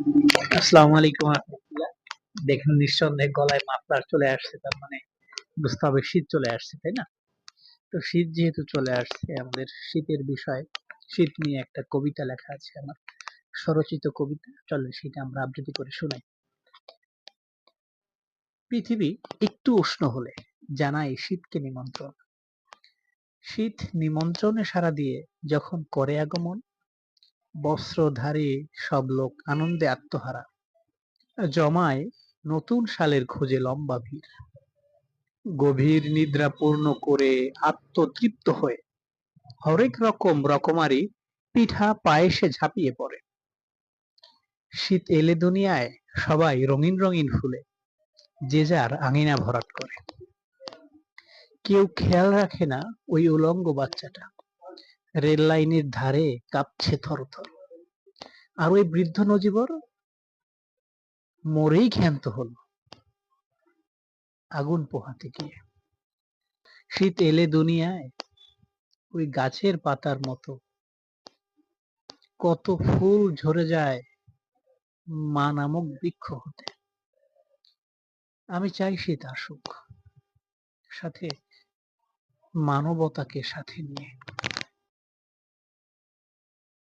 আসসালামু আলাইকুম রাহমাতুল্লাহ। দেখেন নিঃসন্দেহে গলায় মাফলার চলে আসছে, তার মানে বুঝতে হবে শীত চলে আসছে, তাই না? তো শীত যেহেতু চলে আসছে, আমাদের শীতের বিষয়, শীত নিয়ে একটা কবিতা লেখা আছে আমার, স্বরচিত কবিতা। চলেন সেটা আমরা আবৃত্তি করে শোনাই। পৃথিবী একটু উষ্ণ হলে জানাই শীতকে নিমন্ত্রণ। শীত নিমন্ত্রণে সাড়া দিয়ে যখন করে আগমন, বস্ত্রধারী সব লোক আনন্দে আত্মহারা, জমায় নতুন সালের খোঁজে লম্বা ভিড়। গভীর নিদ্রা পূর্ণ করে আত্মতৃপ্ত হয়ে হরেক রকম রকমারি পিঠা পায়েসে ঝাঁপিয়ে পড়ে। শীত এলে দুনিয়ায় সবাই রঙিন রঙিন ফুলে যে যার আঙিনা ভরাট করে। কেউ খেয়াল রাখে না ওই উলঙ্গ বাচ্চাটা রেল লাইনের ধারে কাঁপছে থরথর, আর ওই বৃদ্ধ নজিবর মরেই ক্ষান্ত হলো আগুন পোহাতে গিয়ে। শীত এলে দুনিয়ায় ওই গাছের পাতার মতো কত ফুল ঝরে যায় মা নামক বৃক্ষ হতে। আমি চাই শীত আসুক, সাথে মানবতাকে সাথে নিয়ে।